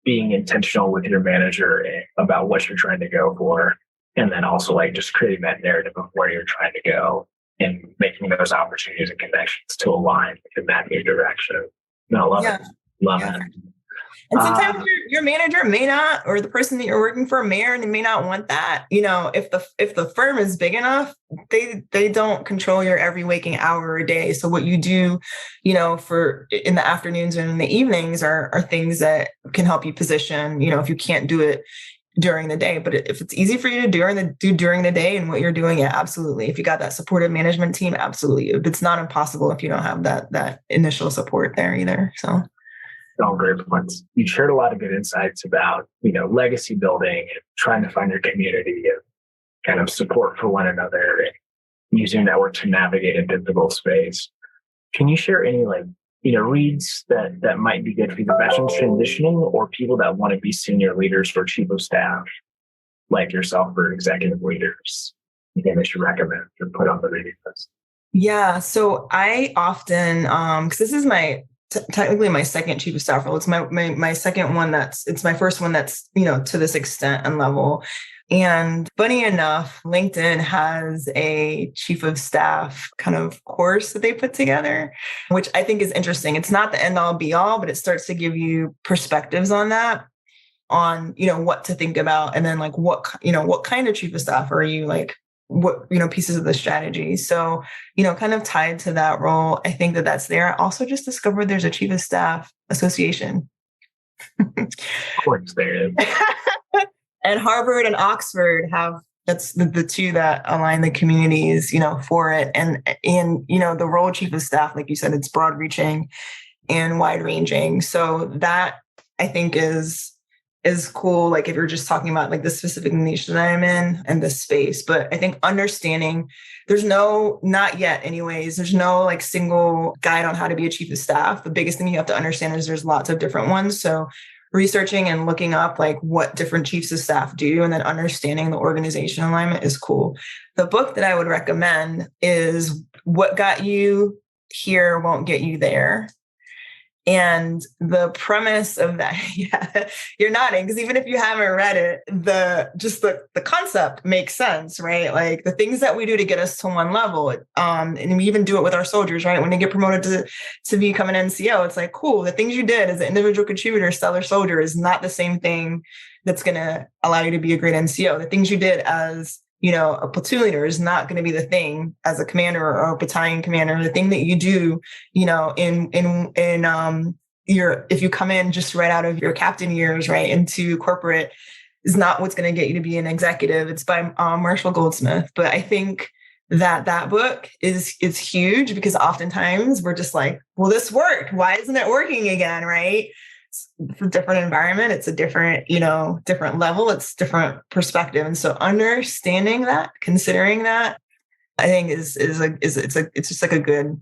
[SPEAKER 1] being intentional with your manager about what you're trying to go for. And then also like just creating that narrative of where you're trying to go and making those opportunities and connections to align in that new direction. No, love it. Love it.
[SPEAKER 2] And sometimes your manager may not, or the person that you're working for may not want that. If the firm is big enough, they don't control your every waking hour a day. So what you do, for in the afternoons and in the evenings are things that can help you position, if you can't do it during the day. But if it's easy for you to do during the day and what you're doing, yeah, absolutely. If you got that supportive management team, absolutely. It's not impossible if you don't have that initial support there either. So,
[SPEAKER 1] all great points. You shared a lot of good insights about, legacy building and trying to find your community and kind of support for one another and using your network to navigate a difficult space. Can you share any reads that might be good for either veterans transitioning or people that want to be senior leaders or chief of staff, like yourself, or executive leaders, you think they should recommend or put on the reading list?
[SPEAKER 2] Yeah. So I often, because this is technically my second chief of staff role. It's my second one it's my first one that's, to this extent and level. And funny enough, LinkedIn has a chief of staff kind of course that they put together, which I think is interesting. It's not the end all be all, but it starts to give you perspectives on that, on, what to think about. And then like, what kind of chief of staff are you, like, what, pieces of the strategy. So, kind of tied to that role, I think that's there. I also just discovered there's a chief of staff association.
[SPEAKER 1] Of course there is.
[SPEAKER 2] And Harvard and Oxford that's the two that align the communities, for it. And the role of chief of staff, like you said, it's broad reaching and wide ranging. So that I think is cool. Like if you're just talking about like the specific niche that I'm in and this space, but I think understanding not yet anyways, there's no like single guide on how to be a chief of staff. The biggest thing you have to understand is there's lots of different ones. So researching and looking up like what different chiefs of staff do and then understanding the organization alignment is cool. The book that I would recommend is What Got You Here Won't Get You There. And the premise of that, yeah, you're nodding, because even if you haven't read it, the concept makes sense, right? Like the things that we do to get us to one level, and we even do it with our soldiers, right? When they get promoted to become an NCO, it's like, cool, the things you did as an individual contributor, stellar soldier, is not the same thing that's going to allow you to be a great NCO. The things you did as a platoon leader is not going to be the thing as a commander or a battalion commander. The thing that you do, if you come in just right out of your captain years, right, into corporate, is not what's going to get you to be an executive. It's by Marshall Goldsmith. But I think that book is huge, because oftentimes we're just like, well, this worked. Why isn't it working again? Right. It's a different environment. It's a different, different level. It's different perspective. And so understanding that, considering that, I think it's just like a good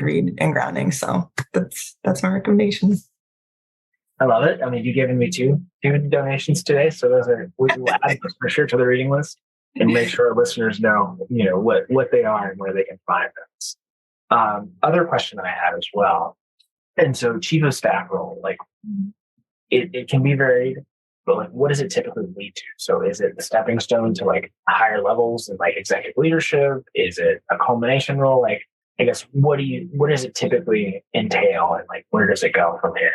[SPEAKER 2] read and grounding. So that's my recommendation.
[SPEAKER 1] I love it. I mean, you've given me two donations today. So we will add those for sure to the reading list and make sure our listeners know, what they are and where they can find them. Other question I had as well. And so chief of staff role, like it can be varied, but like, what does it typically lead to? So is it the stepping stone to like higher levels and like executive leadership? Is it a culmination role? Like, I guess, what does it typically entail, and like, where does it go from here?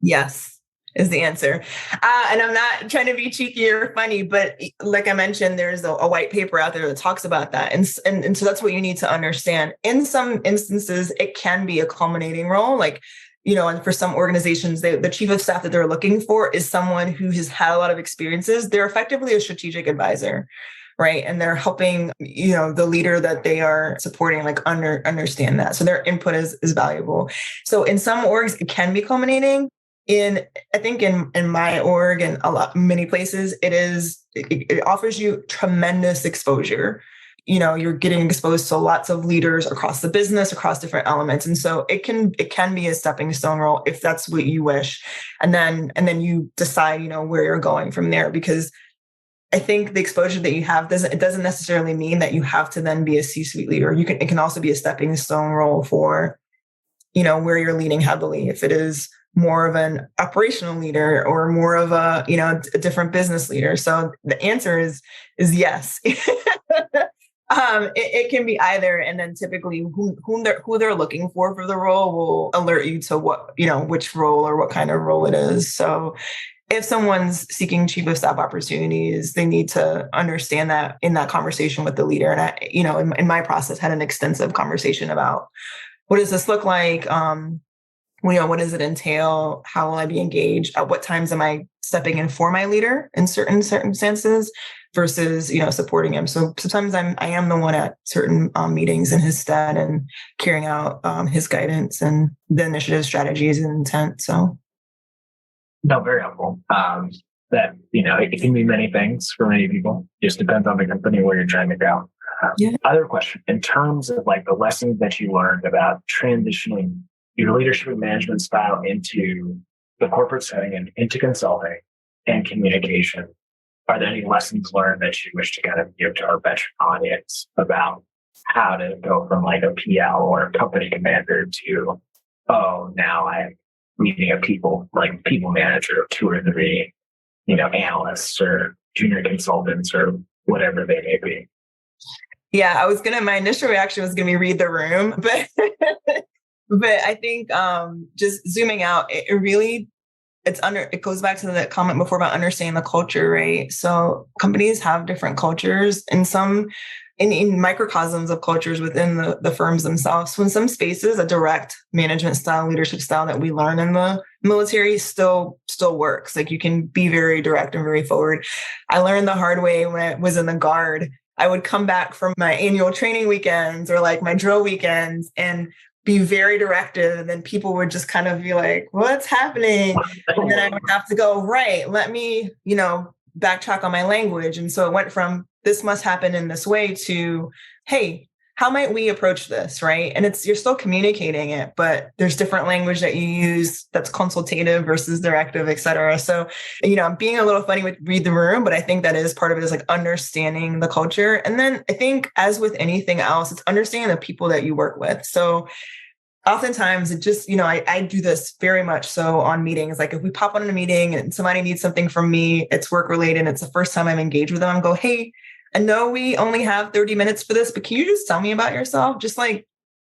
[SPEAKER 2] Yes, is the answer. And I'm not trying to be cheeky or funny, but like I mentioned, there's a white paper out there that talks about that. And so that's what you need to understand. In some instances, it can be a culminating role. Like, and for some organizations, the chief of staff that they're looking for is someone who has had a lot of experiences. They're effectively a strategic advisor, right? And they're helping, the leader that they are supporting, like understand that. So their input is valuable. So in some orgs, it can be culminating. I think in my org and many places, it offers you tremendous exposure. You're getting exposed to lots of leaders across the business, across different elements. And so it can be a stepping stone role if that's what you wish. And then you decide, where you're going from there, because I think the exposure that you have doesn't necessarily mean that you have to then be a C-suite leader. It can also be a stepping stone role for, where you're leading heavily. If it is more of an operational leader or more of a different business leader. So the answer is yes. It can be either, and then typically who they're looking for the role will alert you to what, which role or what kind of role it is. So if someone's seeking chief of staff opportunities, they need to understand that in that conversation with the leader. And I, in my process, had an extensive conversation about what does this look like? What does it entail? How will I be engaged? At what times am I stepping in for my leader in certain circumstances versus, supporting him? So sometimes I am the one at certain meetings in his stead and carrying out his guidance and the initiative, strategies, and intent. So.
[SPEAKER 1] No, very helpful. That, it can be many things for many people. Just depends on the company where you're trying to go.
[SPEAKER 2] Yeah.
[SPEAKER 1] Other question, in terms of like the lessons that you learned about transitioning your leadership and management style into the corporate setting and into consulting and communication, are there any lessons learned that you wish to kind of give to our veteran audience about how to go from like a PL or a company commander to, now I'm leading a people manager of 2 or 3, analysts or junior consultants or whatever they may be?
[SPEAKER 2] Yeah, my initial reaction was going to be read the room, but I think just zooming out, it goes back to the comment before about understanding the culture, right? So companies have different cultures, and some in microcosms of cultures within the firms themselves. So in some spaces, a direct management style, leadership style that we learn in the military still works. Like you can be very direct and very forward. I learned the hard way when I was in the Guard. I would come back from my annual training weekends or like my drill weekends and be very directive. And then people would just kind of be like, what's happening? And then I would have to go, right, let me, backtrack on my language. And so it went from this must happen in this way to, hey, how might we approach this? Right. And you're still communicating it, but there's different language that you use that's consultative versus directive, et cetera. So, I'm being a little funny with read the room, but I think that is part of it, is like understanding the culture. And then I think as with anything else, it's understanding the people that you work with. So oftentimes it just, I do this very much so on meetings. Like if we pop on a meeting and somebody needs something from me, it's work related, and it's the first time I'm engaged with them, I go, hey, I know we only have 30 minutes for this, but can you just tell me about yourself? Just like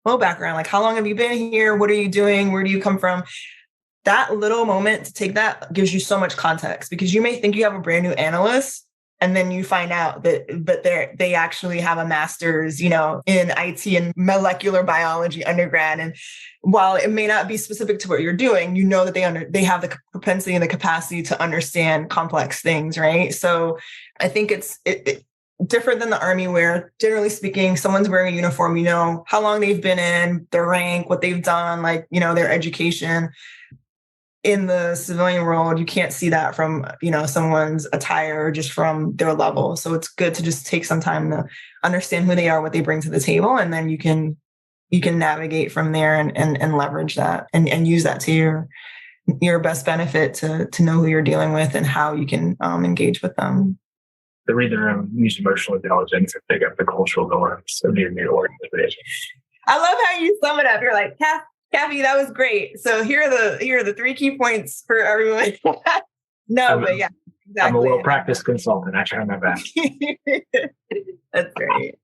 [SPEAKER 2] a little background, like how long have you been here? What are you doing? Where do you come from? That little moment to take that gives you so much context, because you may think you have a brand new analyst, and then you find out that they actually have a master's, in IT and molecular biology undergrad. And while it may not be specific to what you're doing, that they have the propensity and the capacity to understand complex things, right? So I think it's different than the Army, where generally speaking, someone's wearing a uniform, how long they've been in, their rank, what they've done, like, their education. In the civilian world, you can't see that from, someone's attire, just from their level. So it's good to just take some time to understand who they are, what they bring to the table. And then you can navigate from there and leverage that and use that to your best benefit to know who you're dealing with and how you can engage with them.
[SPEAKER 1] To read the room, use emotional intelligence and pick up the cultural norms of your new organization.
[SPEAKER 2] I love how you sum it up. You're like, Kafi, that was great. So here are the 3 key points for everyone. But yeah, exactly.
[SPEAKER 1] I'm a little practice consultant. I try my best.
[SPEAKER 2] That's great.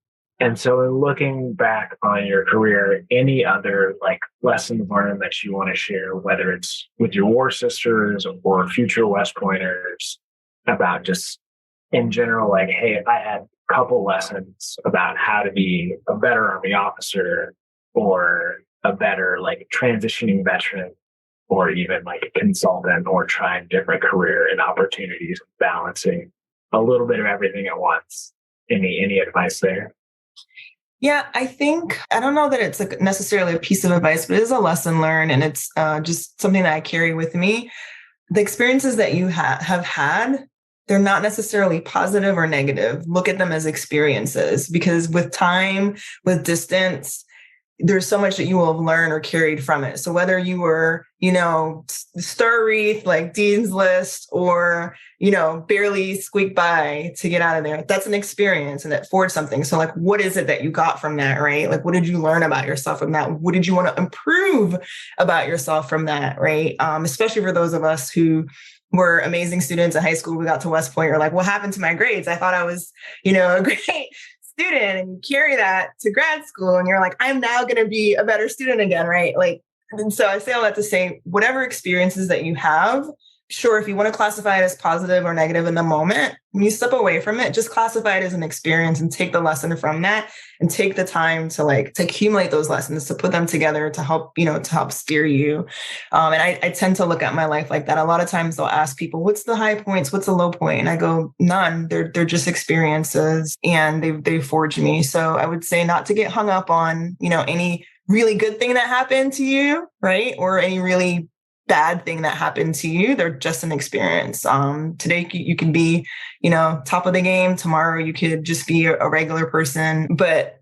[SPEAKER 1] And so in looking back on your career, any other lessons learned that you want to share, whether it's with your war sisters or future West Pointers, about just in general, hey, I had a couple lessons about how to be a better Army officer, or a better transitioning veteran, or even a consultant, or trying different career and opportunities, balancing a little bit of everything at once. Any advice there?
[SPEAKER 2] Yeah, I think, I don't know that it's necessarily a piece of advice, but it is a lesson learned, and it's just something that I carry with me. The experiences that you have had, they're not necessarily positive or negative. Look at them as experiences, because with time, with distance, there's so much that you will have learned or carried from it. So whether you were, star wreath, like Dean's List, or, barely squeak by to get out of there, that's an experience and that forged something. So what is it that you got from that, right? What did you learn about yourself from that? What did you want to improve about yourself from that, right? Especially for those of us who were amazing students in high school, we got to West Point, or what happened to my grades? I thought I was, a great student, and you carry that to grad school, and you're like, I'm now going to be a better student again, right? And so I say all that to say, whatever experiences that you have, sure, if you want to classify it as positive or negative in the moment, when you step away from it, just classify it as an experience and take the lesson from that, and take the time to accumulate those lessons, to put them together to help steer you. And I tend to look at my life like that. A lot of times they'll ask people, what's the high points? What's the low point? And I go, none. They're just experiences, and they forge me. So I would say not to get hung up on, any really good thing that happened to you, right? Or any really bad thing that happened to you. They're just an experience. Today you can be, top of the game. Tomorrow you could just be a regular person. But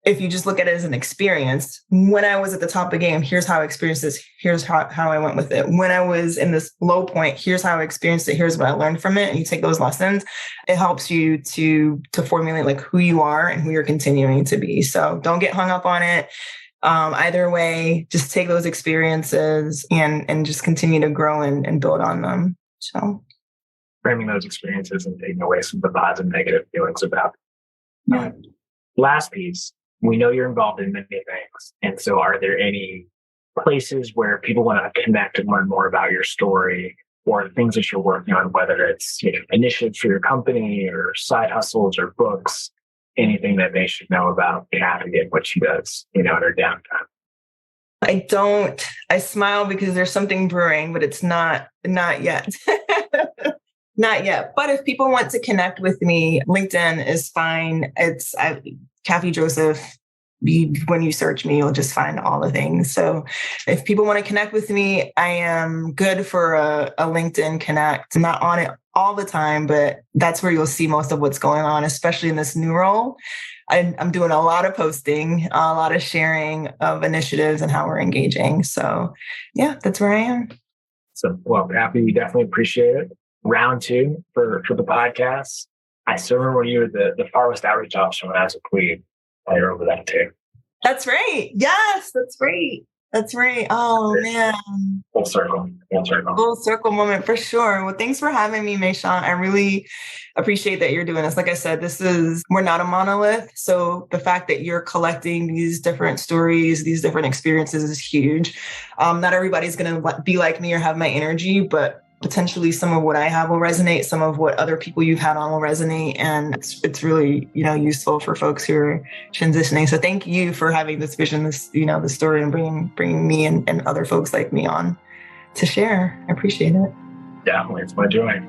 [SPEAKER 2] if you just look at it as an experience, when I was at the top of the game, here's how I experienced this. Here's how I went with it. When I was in this low point, here's how I experienced it. Here's what I learned from it. And you take those lessons, it helps you to formulate who you are and who you're continuing to be. So don't get hung up on it. Either way, just take those experiences and just continue to grow and build on them. So
[SPEAKER 1] framing those experiences and taking away some of the positive and negative feelings about them. Last piece, we know you're involved in many things. And so are there any places where people want to connect and learn more about your story, or things that you're working on, whether it's initiatives for your company or side hustles or books? Anything that they should know about Kafi and what she does, in her downtime?
[SPEAKER 2] I smile because there's something brewing, but it's not yet. Not yet. But if people want to connect with me, LinkedIn is fine. It's Kafi Joseph. When you search me, you'll just find all the things. So if people want to connect with me, I am good for a LinkedIn connect. I'm not on it all the time, but that's where you'll see most of what's going on, especially in this new role. I'm doing a lot of posting, a lot of sharing of initiatives and how we're engaging. So yeah, that's where I am.
[SPEAKER 1] So, well, Kafi, we definitely appreciate it. Round 2 for the podcast. I still remember when you were the Far West Outreach Officer when I was a plebe. I remember that too.
[SPEAKER 2] That's right. Yes, that's right. That's right. Oh, man.
[SPEAKER 1] Full circle.
[SPEAKER 2] Full circle moment for sure. Well, thanks for having me, Mayshawn. I really appreciate that you're doing this. Like I said, we're not a monolith. So the fact that you're collecting these different stories, these different experiences is huge. Not everybody's going to be like me or have my energy, but potentially some of what I have will resonate. Some of what other people you've had on will resonate. And it's really, useful for folks who are transitioning. So thank you for having this vision, this story, and bringing me and other folks like me on to share. I appreciate it.
[SPEAKER 1] Definitely. It's my joy.